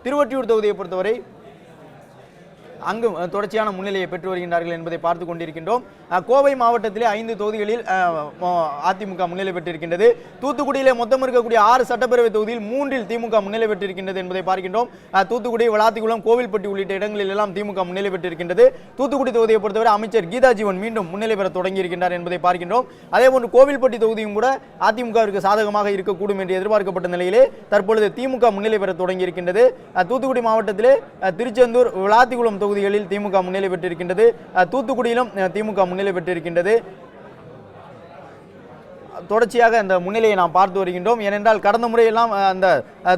திருவொற்றியூர் தொகுதியை பொறுத்தவரை அங்கு தொடர்ச்சியான முன்னிலையை பெற்று வருகின்றார்கள் என்பதை பார்த்துக் கொண்டிருக்கின்றோம். கோவை மாவட்டத்திலே 5 தொகுதிகளில் அதிமுக முன்னிலை பெற்றிருக்கின்றது. தூத்துக்குடியிலே மொத்தம் இருக்கக்கூடிய 6 சட்டப்பேரவை தொகுதியில் 3இல் திமுக முன்னிலை பெற்றிருக்கின்றது என்பதை பார்க்கின்றோம். தூத்துக்குடி, விளாத்திக்குளம், கோவில்பட்டி உள்ளிட்ட இடங்களில் எல்லாம் திமுக முன்னிலை பெற்றிருக்கின்றது. தூத்துக்குடி தொகுதியை பொறுத்தவரை அமைச்சர் கீதா ஜீவன் மீண்டும் முன்னிலை பெற தொடங்கி இருக்கின்றார் என்பதை பார்க்கின்றோம். அதேபோன்று கோவில்பட்டி தொகுதியும் கூட அதிமுகவிற்கு சாதகமாக இருக்கக்கூடும் என்று எதிர்பார்க்கப்பட்ட நிலையிலே தற்பொழுது திமுக முன்னிலை பெற தொடங்கி இருக்கின்றது. தூத்துக்குடி மாவட்டத்திலே திருச்செந்தூர், விளாத்திக்குளம் தொகுதிகளில் திமுக முன்னிலை பெற்றிருக்கின்றது. தூத்துக்குடியிலும் திமுக முன்னிலை பெற்றிருக்கின்றது. தொடர்ச்சியாக அந்த முன்னிலையை நாம் பார்த்து வருகின்றோம். ஏனென்றால் கடந்த முறையெல்லாம் அந்த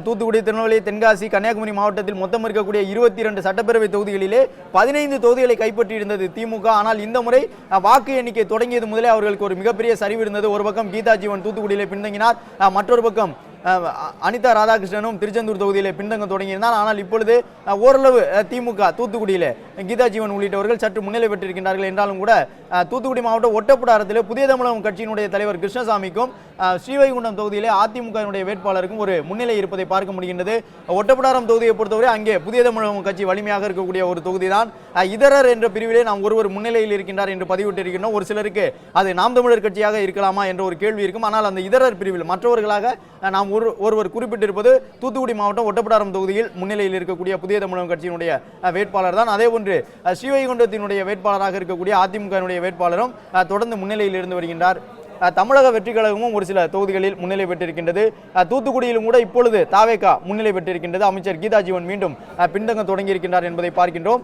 தூத்துக்குடி, திருநெல்வேலி, தென்காசி, கன்னியாகுமரி மாவட்டத்தில் மொத்தம் இருக்கக்கூடிய 22 சட்டப்பேரவை தொகுதிகளிலே 15 தொகுதிகளை கைப்பற்றியிருந்தது திமுக. ஆனால் இந்த முறை வாக்கு எண்ணிக்கை தொடங்கியது முதலே அவர்களுக்கு ஒரு மிகப்பெரிய சரிவு இருந்தது. ஒரு பக்கம் கீதா ஜீவன் தூத்துக்குடியிலே பின்தங்கினார், மற்றொரு பக்கம் அனிதா ராதாகிருஷ்ணனும் திருச்செந்தூர் தொகுதியிலே பின்தங்க தொடங்கியிருந்தார். ஆனால் இப்பொழுது ஓரளவு திமுக தூத்துக்குடியிலே கீதா ஜீவன் உள்ளிட்டவர்கள் சற்று முன்னிலை பெற்றிருக்கின்றார்கள். என்றாலும் கூட தூத்துக்குடி மாவட்டம் ஒட்டப்பிடாரத்திலே புதிய தமிழகம் கட்சியினுடைய தலைவர் கிருஷ்ணசாமிக்கும் ஸ்ரீவைகுண்டம் தொகுதியிலே அதிமுகவினுடைய வேட்பாளருக்கும் ஒரு முன்னிலை இருப்பதை பார்க்க முடிகின்றது. ஒட்டப்பிடாரம் தொகுதியை பொறுத்தவரை அங்கே புதிய தமிழகம் கட்சி வலிமையாக இருக்கக்கூடிய ஒரு தொகுதி தான். இதரர் என்ற பிரிவிலே நாம் ஒருவர் முன்னிலையில் இருக்கின்றார் என்று பதிவிட்டிருக்கின்றோம். ஒரு சிலருக்கு அது நாம் தமிழர் கட்சியாக இருக்கலாமா என்ற ஒரு கேள்வி இருக்கும். ஆனால் அந்த இதரர் பிரிவில் மற்றவர்களாக நாம் ஒருவர் குறிப்பிட்டிருப்பது தூத்துக்குடி மாவட்டம் ஒட்டப்பிடாரம் தொகுதியில் முன்னிலையில் இருக்கக்கூடிய புதிய தமிழகம் கட்சியினுடைய வேட்பாளர் தான். அதேபோன்று ஸ்ரீவைகுண்டத்தினுடைய வேட்பாளராக இருக்கக்கூடிய அதிமுகவினுடைய வேட்பாளரும் தொடர்ந்து முன்னிலையில் இருந்து வருகின்றார். தமிழக வெற்றி கழகமும் ஒரு சில தொகுதிகளில் முன்னிலை பெற்றிருக்கின்றது. தூத்துக்குடியிலும் கூட இப்பொழுது தாவேகா முன்னிலை பெற்றிருக்கின்றது. அமைச்சர் கீதா ஜீவன் மீண்டும் பின்தங்க தொடங்கி இருக்கின்றார் என்பதை பார்க்கின்றோம்.